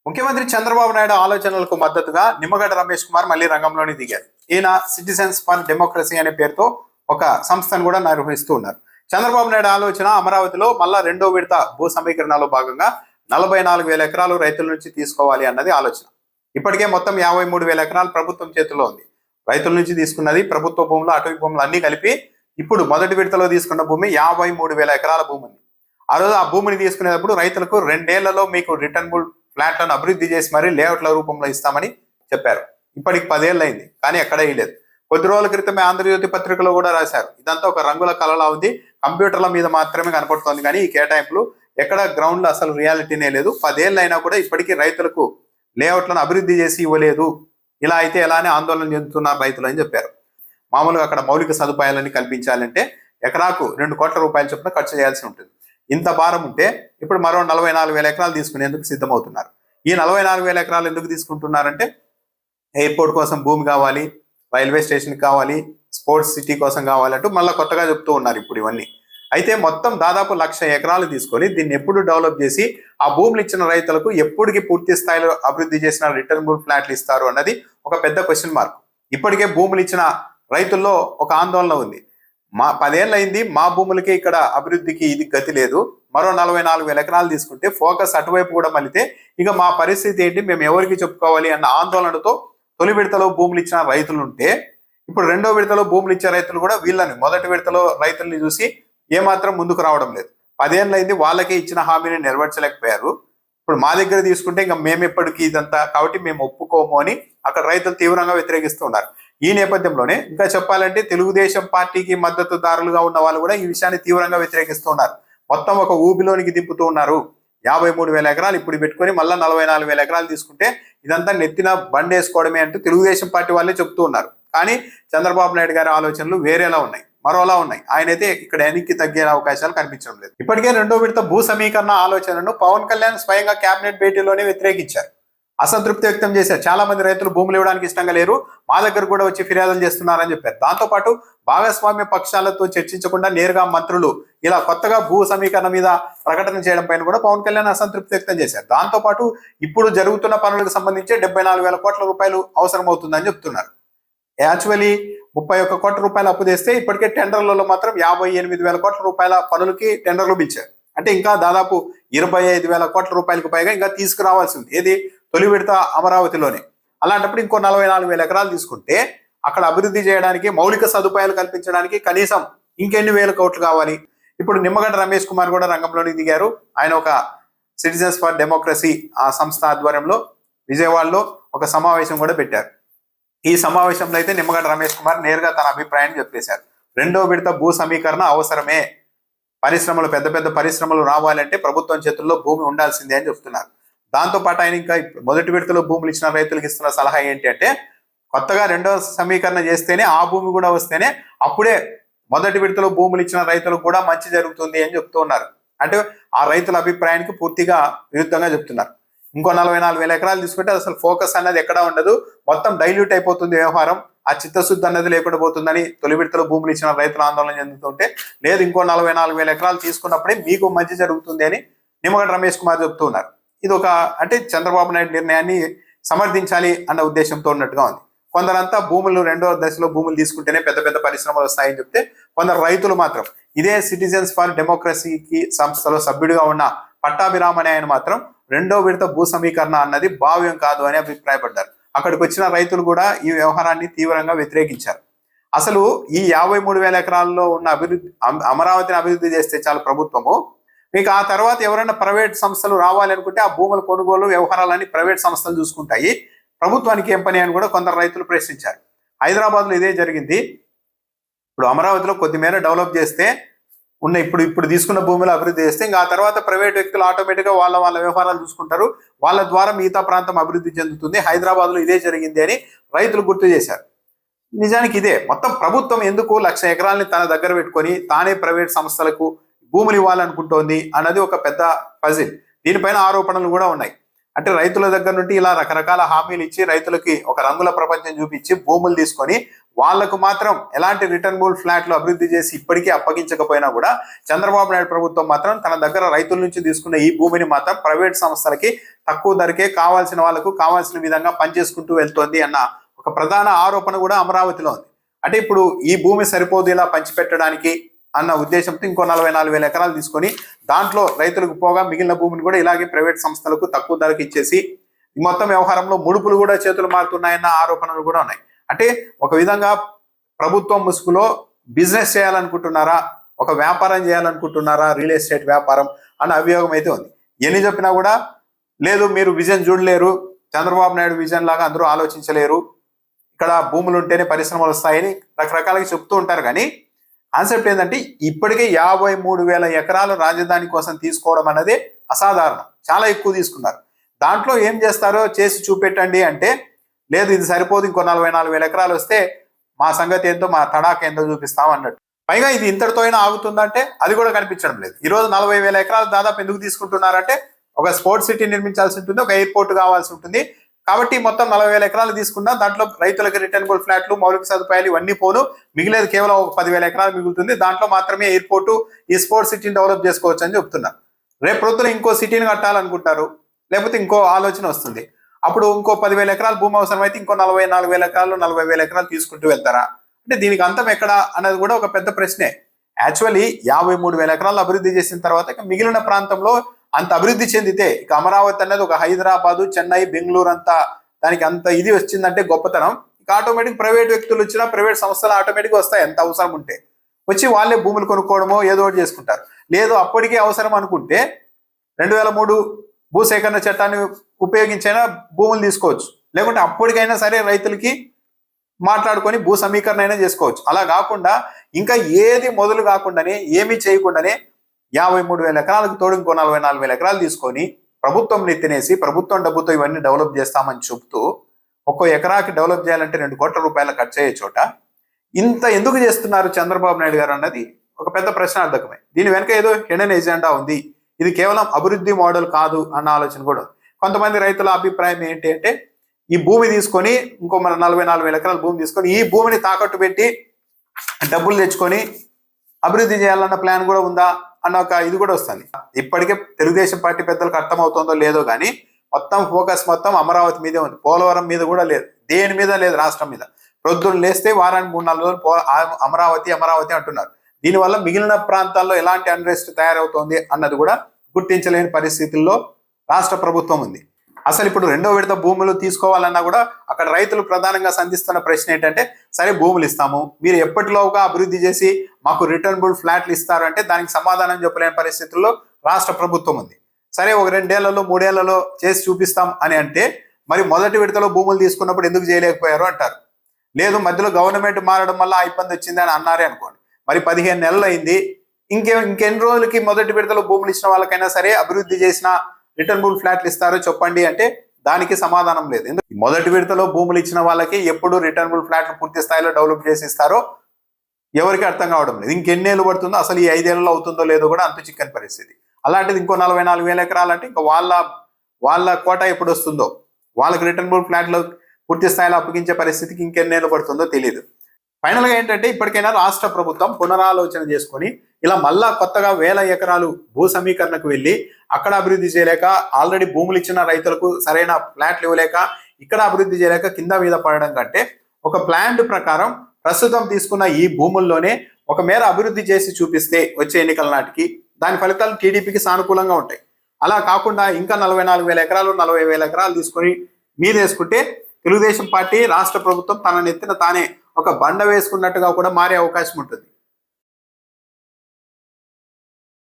ముఖ్యమంత్రి చంద్రబాబు నాయుడు ఆలోచనలకు మద్దతుగా నిమ్మగడ్డ రమేష్ కుమార్ మళ్ళీ రంగంలోని దిగారు. ఈయన సిటిజన్స్ ఫర్ డెమోక్రసీ అనే పేరుతో ఒక సంస్థను కూడా నిర్వహిస్తూ ఉన్నారు. చంద్రబాబు నాయుడు ఆలోచన అమరావతిలో మళ్ళా రెండో విడత భూ సమీకరణలో భాగంగా 44,000 ఎకరాలు రైతుల నుంచి తీసుకోవాలి అన్నది ఆలోచన. ఇప్పటికే మొత్తం 53,000 ఎకరాలు ప్రభుత్వం చేతిలో ఉంది. రైతుల నుంచి తీసుకున్నది ప్రభుత్వ భూములు, అటవీ భూములు అన్ని కలిపి ఇప్పుడు మొదటి విడతలో తీసుకున్న భూమి 53,000 ఎకరాల భూమి ఉంది. ఆ రోజు ఆ భూమిని తీసుకునేటప్పుడు రైతులకు 2 ఏళ్లలో మీకు రిటర్నబుల్ ఫ్లాట్లను అభివృద్ధి చేసి మరీ లేఅవుట్ల రూపంలో ఇస్తామని చెప్పారు. ఇప్పటికి 10 ఏళ్ళు అయింది, కానీ ఎక్కడ వేయలేదు. కొద్ది రోజుల క్రితమే ఆంధ్రజ్యోతి పత్రికలో కూడా రాశారు. ఇదంతా ఒక రంగుల కళలా ఉంది, కంప్యూటర్ల మీద మాత్రమే కనపడుతోంది, కానీ ఈ కేటాయింపులు ఎక్కడ గ్రౌండ్ లో అసలు రియాలిటీనే లేదు. 10 ఏళ్ళు అయినా కూడా ఇప్పటికీ రైతులకు లేఅవుట్లను అభివృద్ధి చేసి ఇవ్వలేదు. ఇలా అయితే ఎలానే ఆందోళన చెందుతున్నారు రైతులు అని చెప్పారు. మామూలుగా అక్కడ మౌలిక సదుపాయాలని కల్పించాలంటే ఎకరాకు 2 కోట్ల రూపాయల చొప్పున ఖర్చు చేయాల్సి ఉంటుంది. ఇంత భారం ఉంటే ఇప్పుడు మరో 44,000 ఎకరాలు తీసుకునేందుకు సిద్ధమవుతున్నారు. ఈ 44,000 ఎకరాలు ఎందుకు తీసుకుంటున్నారంటే ఎయిర్పోర్ట్ కోసం భూమి కావాలి, రైల్వే స్టేషన్ కావాలి, స్పోర్ట్స్ సిటీ కోసం కావాలంటూ మళ్ళీ కొత్తగా చెప్తూ ఉన్నారు ఇప్పుడు ఇవన్నీ. అయితే మొత్తం దాదాపు 1,00,000 ఎకరాలు తీసుకొని దీన్ని ఎప్పుడు డెవలప్ చేసి ఆ భూములు ఇచ్చిన రైతులకు ఎప్పటికి పూర్తి స్థాయిలో అభివృద్ధి చేసిన రిటర్నబుల్ ఫ్లాట్లు ఇస్తారు అన్నది ఒక పెద్ద క్వశ్చన్ మార్క్. ఇప్పటికే భూములు ఇచ్చిన రైతుల్లో ఒక ఆందోళన ఉంది. 10 ఏళ్ళు అయింది, మా భూములకి ఇక్కడ అభివృద్ధికి ఇది గతి లేదు, మరో 44,000 ఎకరాలు తీసుకుంటే ఫోకస్ అటువైపు కూడా మళ్ళితే ఇక మా పరిస్థితి ఏంటి, మేము ఎవరికి చెప్పుకోవాలి అన్న ఆందోళనతో తొలి విడతలో భూములు ఇచ్చిన రైతులు ఉంటే ఇప్పుడు రెండో విడతలో భూములు ఇచ్చే రైతులు కూడా వీళ్ళని మొదటి విడతలో రైతుల్ని చూసి ఏమాత్రం ముందుకు రావడం లేదు. 10 ఏళ్ళు అయింది, వాళ్ళకే ఇచ్చిన హామీని నెరవేర్చలేకపోయారు. ఇప్పుడు మా దగ్గర తీసుకుంటే ఇంకా మేము ఎప్పటికీ ఇదంతా కాబట్టి మేము ఒప్పుకోము అని అక్కడ రైతులు తీవ్రంగా వ్యతిరేకిస్తున్నారు. ఈ నేపథ్యంలోనే ఇంకా చెప్పాలంటే తెలుగుదేశం పార్టీకి మద్దతుదారులుగా ఉన్న వాళ్ళు కూడా ఈ విషయాన్ని తీవ్రంగా వ్యతిరేకిస్తున్నారు. మొత్తం ఒక ఊబిలోనికి దింపుతూ ఉన్నారు. 53,000 ఎకరాలు ఇప్పుడు పెట్టుకొని మళ్ళీ 44,000 ఎకరాలు తీసుకుంటే ఇదంతా నెత్తిన బండేసుకోవడమే అంటూ తెలుగుదేశం పార్టీ వాళ్ళే చెప్తూ ఉన్నారు. కానీ చంద్రబాబు నాయుడు గారి ఆలోచనలు వేరేలా ఉన్నాయి, మరోలా ఉన్నాయి. ఆయనైతే ఇక్కడ వెనక్కి తగ్గే అవకాశాలు కనిపించడం లేదు. ఇప్పటికే రెండో విడత భూ సమీకరణ ఆలోచనను పవన్ కళ్యాణ్ స్వయంగా కేబినెట్ భేటీలోనే వ్యతిరేకించారు, అసంతృప్తి వ్యక్తం చేశారు. చాలా మంది రైతులు భూములు ఇవ్వడానికి ఇష్టంగా లేరు, మా దగ్గర కూడా వచ్చి ఫిర్యాదులు చేస్తున్నారని చెప్పారు. దాంతోపాటు భాగస్వామ్య పక్షాలతో చర్చించకుండా నేరుగా మంత్రులు ఇలా కొత్తగా భూ సమీకరణ మీద ప్రకటన చేయడం పైన కూడా పవన్ కళ్యాణ్ అసంతృప్తి వ్యక్తం చేశారు. దాంతోపాటు ఇప్పుడు జరుగుతున్న పనులకు సంబంధించి 74,000 కోట్ల రూపాయలు అవసరం అవుతుందని చెప్తున్నారు. యాక్చువల్లీ 31 కోట్ల రూపాయలు అప్పు తెస్తే ఇప్పటికే టెండర్లలో మాత్రం 58,000 కోట్ల రూపాయల పనులకి టెండర్లు పిలిచారు. అంటే ఇంకా దాదాపు 25,000 కోట్ల రూపాయలకు పైగా ఇంకా తీసుకురావాల్సి ఉంది. ఏది తొలి విడత అమరావతిలోనే. అలాంటప్పుడు ఇంకో 44,000 ఎకరాలు తీసుకుంటే అక్కడ అభివృద్ధి చేయడానికి, మౌలిక సదుపాయాలు కల్పించడానికి కనీసం ఇంకెన్ని వేల కోట్లు కావాలి. ఇప్పుడు నిమ్మగడ్డ రమేష్ కుమార్ కూడా రంగంలోకి దిగారు. ఆయన ఒక సిటిజన్స్ ఫర్ డెమోక్రసీ ఆ సంస్థ ఆధ్వర్యంలో విజయవాడలో ఒక సమావేశం కూడా పెట్టారు. ఈ సమావేశంలో అయితే నిమ్మగడ్డ రమేష్ కుమార్ నేరుగా తన అభిప్రాయాన్ని చెప్పేశారు. రెండో విడత భూ సమీకరణ అవసరమే, పరిశ్రమలు, పెద్ద పెద్ద పరిశ్రమలు రావాలంటే ప్రభుత్వం చేతుల్లో భూమి ఉండాల్సిందే అని చెప్తున్నారు. దాంతోపాటు ఆయన ఇంకా మొదటి విడతలో భూములు ఇచ్చిన రైతులకు ఇస్తున్న సలహా ఏంటి అంటే కొత్తగా రెండో సమీకరణ చేస్తేనే ఆ భూమి కూడా వస్తేనే అప్పుడే మొదటి విడతలో భూములు ఇచ్చిన రైతులకు కూడా మంచి జరుగుతుంది అని చెప్తూ ఉన్నారు. అంటే ఆ రైతుల అభిప్రాయానికి పూర్తిగా విరుద్ధంగా చెప్తున్నారు. ఇంకో 44,000 ఎకరాలు తీసుకుంటే అసలు ఫోకస్ అన్నది ఎక్కడా ఉండదు, మొత్తం డైల్యూట్ అయిపోతుంది వ్యవహారం, ఆ చిత్తశుద్ధి అన్నది లేకుండా పోతుందని తొలి విడతలో భూములు ఇచ్చిన రైతులు ఆందోళన చెందుతుంటే, లేదు ఇంకో 44,000 ఎకరాలు తీసుకున్నప్పుడే మీకు మంచి జరుగుతుంది అని నిమ్మగడ్డ రమేష్ కుమార్ చెప్తూ ఉన్నారు. ఇది ఒక అంటే చంద్రబాబు నాయుడు నిర్ణయాన్ని సమర్థించాలి అన్న ఉద్దేశంతో ఉన్నట్టుగా ఉంది. కొందరంతా భూములు రెండో దశలో భూములు తీసుకుంటేనే పెద్ద పెద్ద పరిశ్రమలు వస్తాయని చెప్తే, కొందరు రైతులు మాత్రం ఇదే సిటిజన్స్ ఫర్ డెమోక్రసీకి సంస్థలో సభ్యుడిగా ఉన్న పట్టాభిరామ్ అనే ఆయన మాత్రం రెండో విడత భూ సమీకరణ అన్నది భావ్యం కాదు అని అభిప్రాయపడ్డారు. అక్కడికి వచ్చిన రైతులు కూడా ఈ వ్యవహారాన్ని తీవ్రంగా వ్యతిరేకించారు. అసలు ఈ 53,000 ఎకరాల్లో ఉన్న అమరావతిని అభివృద్ధి చేస్తే చాలు ప్రభుత్వము, మీకు ఆ తర్వాత ఎవరైనా ప్రైవేట్ సంస్థలు రావాలి అనుకుంటే ఆ భూముల కొనుగోలు వ్యవహారాలన్నీ ప్రైవేట్ సంస్థలు చూసుకుంటాయి, ప్రభుత్వానికి ఏం పని అని కూడా కొందరు రైతులు ప్రశ్నించారు. హైదరాబాద్లో ఇదే జరిగింది. ఇప్పుడు అమరావతిలో కొద్దిమేర డెవలప్ చేస్తే ఇప్పుడు తీసుకున్న భూములు అభివృద్ధి చేస్తే ఇంకా ఆ తర్వాత ప్రైవేట్ వ్యక్తులు ఆటోమేటిక్గా వాళ్ళ వ్యవహారాలు చూసుకుంటారు, వాళ్ళ ద్వారా మిగతా ప్రాంతం అభివృద్ధి చెందుతుంది. హైదరాబాద్లో ఇదే జరిగింది అని రైతులు గుర్తు చేశారు. నిజానికి ఇదే మొత్తం ప్రభుత్వం ఎందుకు 1,00,000 ఎకరాలని తన దగ్గర పెట్టుకొని తానే ప్రైవేట్ సంస్థలకు భూములు ఇవ్వాలనుకుంటోంది అన్నది ఒక పెద్ద పజిల్. దీనిపైన ఆరోపణలు కూడా ఉన్నాయి. అంటే రైతుల దగ్గర నుండి ఇలా రకరకాల హామీలు ఇచ్చి రైతులకి ఒక రంగుల ప్రపంచం చూపించి భూములు తీసుకొని వాళ్లకు మాత్రం ఎలాంటి రిటర్నబుల్ ఫ్లాట్లు అభివృద్ధి చేసి ఇప్పటికీ అప్పగించకపోయినా కూడా చంద్రబాబు నాయుడు ప్రభుత్వం మాత్రం తన దగ్గర రైతుల నుంచి తీసుకున్న ఈ భూమిని మాత్రం ప్రైవేట్ సంస్థలకి తక్కువ ధరకే కావాల్సిన వాళ్ళకు కావాల్సిన విధంగా పనిచేసుకుంటూ వెళ్తోంది అన్న ఒక ప్రధాన ఆరోపణ కూడా అమరావతిలో ఉంది. అంటే ఇప్పుడు ఈ భూమి సరిపోదు ఇలా పంచిపెట్టడానికి అన్న ఉద్దేశంతో ఇంకో 44,000 ఎకరాలు తీసుకొని దాంట్లో రైతులకు పోగా మిగిలిన భూమిని కూడా ఇలాగే ప్రైవేట్ సంస్థలకు తక్కువ ధరకు ఇచ్చేసి మొత్తం వ్యవహారంలో ముడుపులు కూడా చేతులు మారుతున్నాయన్న ఆరోపణలు కూడా ఉన్నాయి. అంటే ఒక విధంగా ప్రభుత్వం ముసుగులో బిజినెస్ చేయాలనుకుంటున్నారా, ఒక వ్యాపారం చేయాలనుకుంటున్నారా, రియల్ ఎస్టేట్ వ్యాపారం అన్న అభియోగం అయితే ఉంది. ఎన్ని చెప్పినా కూడా లేదు, మీరు విజన్ చూడలేరు, చంద్రబాబు నాయుడు విజన్ లాగా అందరూ ఆలోచించలేరు, ఇక్కడ భూములు ఉంటేనే పరిశ్రమలు వస్తాయని రకరకాలుగా చెప్తూ ఉంటారు. కానీ కాన్సెప్ట్ ఏంటంటే ఇప్పటికే 53,000 ఎకరాలు రాజధాని కోసం తీసుకోవడం అనేది అసాధారణం, చాలా ఎక్కువ తీసుకున్నారు. దాంట్లో ఏం చేస్తారో చేసి చూపెట్టండి అంటే లేదు ఇది సరిపోదు, ఇంకో 44,000 ఎకరాలు వస్తే మా సంగతి ఏంటో మా తడాక ఏంటో చూపిస్తాం అన్నట్టు. పైగా ఇది ఇంతటితో అయినా ఆగుతుందంటే అది కూడా కనిపించడం లేదు. ఈరోజు 40,000 ఎకరాలు దాదాపు ఎందుకు తీసుకుంటున్నారంటే ఒక స్పోర్ట్స్ సిటీ నిర్మించాల్సి ఉంటుంది, ఒక ఎయిర్పోర్ట్ కావాల్సి ఉంటుంది. కాబట్టి మొత్తం 40,000 ఎకరాలు తీసుకున్నా దాంట్లో రైతులకు రిటర్నబుల్ ఫ్లాట్లు, మౌలిక సదుపాయాలు ఇవన్నీ పోను, మిగిలేదు కేవలం ఒక 10,000 ఎకరాలు మిగులుతుంది. దాంట్లో మాత్రమే ఎయిర్పోర్టు, ఈ స్పోర్ట్స్ సిటీని డెవలప్ చేసుకోవచ్చు అని చెప్తున్నారు. రేపు ప్రొద్దున ఇంకో సిటీని కట్టాలనుకుంటారు, లేకపోతే ఇంకో ఆలోచన వస్తుంది. అప్పుడు ఇంకో 10,000 ఎకరాలు భూమి అవసరం అయితే ఇంకో 44,000 ఎకరాలు 40,000 ఎకరాలు తీసుకుంటూ వెళ్తారా అంటే దీనికి అంతం ఎక్కడ అన్నది కూడా ఒక పెద్ద ప్రశ్నే. యాక్చువల్లీ 53,000 ఎకరాలు అభివృద్ధి చేసిన తర్వాత మిగిలిన ప్రాంతంలో అంత అభివృద్ధి చెందితే ఇక అమరావతి అనేది ఒక హైదరాబాదు, చెన్నై, బెంగళూరు అంతా దానికి అంత ఇది వచ్చిందంటే గొప్పతనం. ఇక ఆటోమేటిక్ ప్రైవేట్ వ్యక్తులు వచ్చినా ప్రైవేట్ సంస్థలు ఆటోమేటిక్ వస్తాయి, ఎంత అవసరం ఉంటే వచ్చి వాళ్ళే భూములు కొనుక్కోవడమో ఏదో ఒకటి చేసుకుంటారు. లేదు అప్పటికే అవసరం అనుకుంటే 2003 భూసేకరణ చట్టాన్ని ఉపయోగించైనా భూములు తీసుకోవచ్చు, లేకుంటే అప్పటికైనా సరే రైతులకి మాట్లాడుకొని భూ సమీకరణ అయినా చేసుకోవచ్చు. అలా కాకుండా ఇంకా ఏది మొదలు కాకుండానే ఏమీ చేయకుండానే 53,000 ఎకరాలకు తోడు ఇంకో 44,000 ఎకరాలు తీసుకొని ప్రభుత్వం నెత్తినేసి ప్రభుత్వం డబ్బుతో ఇవన్నీ డెవలప్ చేస్తామని చెప్తూ ఒక్కో ఎకరాకి డెవలప్ చేయాలంటే 2 కోట్ల రూపాయలు ఖర్చు అయ్యే చోట ఇంత ఎందుకు చేస్తున్నారు చంద్రబాబు నాయుడు గారు అన్నది ఒక పెద్ద ప్రశ్నార్థకమే. దీని వెనక ఏదో హిడెన్ ఎజెండా ఉంది, ఇది కేవలం అభివృద్ధి మోడల్ కాదు అన్న ఆలోచన కూడా ఉంది. కొంతమంది రైతుల అభిప్రాయం ఏంటి అంటే ఈ భూమి తీసుకొని ఇంకో మన 44,000 ఎకరాల భూమి తీసుకొని ఈ భూమిని తాకట్టు పెట్టి డబ్బులు తెచ్చుకొని అభివృద్ధి చేయాలన్న ప్లాన్ కూడా ఉందా అన్న ఒక ఇది కూడా వస్తుంది. ఇప్పటికే తెలుగుదేశం పార్టీ పెద్దలకు అర్థమవుతుందో లేదో కానీ మొత్తం ఫోకస్ మొత్తం అమరావతి మీదే ఉంది, పోలవరం మీద కూడా లేదు, దేని మీద లేదు, రాష్ట్రం మీద. ప్రొద్దున లేస్తే వారానికి 3-4 రోజులు అమరావతి అమరావతి అంటున్నారు. దీనివల్ల మిగిలిన ప్రాంతాల్లో ఎలాంటి అన్రెస్ట్ తయారవుతోంది అన్నది కూడా గుర్తించలేని పరిస్థితుల్లో రాష్ట్ర ప్రభుత్వం ఉంది. అసలు ఇప్పుడు 2వ విడత భూములు తీసుకోవాలన్నా కూడా అక్కడ రైతులు ప్రధానంగా సంధిస్తున్న ప్రశ్న ఏంటంటే సరే భూములు ఇస్తాము, మీరు ఎప్పటిలోగా అభివృద్ధి చేసి మాకు రిటర్నబుల్ ఫ్లాట్లు ఇస్తారు అంటే దానికి సమాధానం చెప్పలేని పరిస్థితుల్లో రాష్ట్ర ప్రభుత్వం ఉంది. సరే ఒక 2 ఏళ్లలో 3 ఏళ్లలో చేసి చూపిస్తాం అని అంటే మరి మొదటి విడతలో భూములు తీసుకున్నప్పుడు ఎందుకు చేయలేకపోయారు అంటారు. లేదు మధ్యలో గవర్నమెంట్ మారడం వల్ల ఆ ఇబ్బంది వచ్చింది అని అన్నారే అనుకోండి, మరి 15 నెలలు అయింది, ఇంకెన్ని రోజులకి మొదటి విడతలో భూములు ఇచ్చిన వాళ్ళకైనా సరే అభివృద్ధి చేసిన రిటర్నబుల్ ఫ్లాట్లు ఇస్తారో చెప్పండి అంటే దానికి సమాధానం లేదు. ఎందుకు మొదటి విడతలో భూములు ఇచ్చిన వాళ్ళకి ఎప్పుడు రిటర్నబుల్ ఫ్లాట్లు పూర్తి స్థాయిలో డెవలప్ చేసి ఇస్తారో ఎవరికి అర్థం కావడం లేదు. ఇంకెన్నేళ్ళు పడుతుందో అసలు ఈ 5 ఏళ్లలో అవుతుందో లేదో కూడా అంత చిక్కని పరిస్థితి. అలాంటిది ఇంకో 44,000 ఎకరాలు అంటే ఇంకా వాళ్ళ కోట ఎప్పుడు వస్తుందో, వాళ్ళకి రిటర్నబుల్ ఫ్లాట్లు పూర్తి స్థాయిలో అప్పగించే పరిస్థితికి ఇంకెన్నేళ్ళు పడుతుందో తెలియదు. ఫైనల్గా ఏంటంటే ఇప్పటికైనా రాష్ట్ర ప్రభుత్వం పునరాలోచన చేసుకొని ఇలా మళ్ళా కొత్తగా 1000 ఎకరాలు భూ సమీకరణకు వెళ్ళి అక్కడ అభివృద్ధి చేయలేక, ఆల్రెడీ భూములు ఇచ్చిన రైతులకు సరైన ఫ్లాట్లు ఇవ్వలేక, ఇక్కడ అభివృద్ధి చేయలేక కింద మీద పడడం కంటే ఒక ప్లాన్ ప్రకారం ప్రస్తుతం తీసుకున్న ఈ భూముల్లోనే ఒక మేర అభివృద్ధి చేసి చూపిస్తే వచ్చే ఎన్నికల నాటికి దాని ఫలితాలు టీడీపీకి సానుకూలంగా ఉంటాయి. అలా కాకుండా ఇంకా 44,000 ఎకరాలు 40,000 ఎకరాలు తీసుకొని మీదేసుకుంటే తెలుగుదేశం పార్టీ రాష్ట్ర ప్రభుత్వం తన నెత్తిన తానే ఒక బండ వేసుకున్నట్టుగా కూడా మారే అవకాశం ఉంటుంది.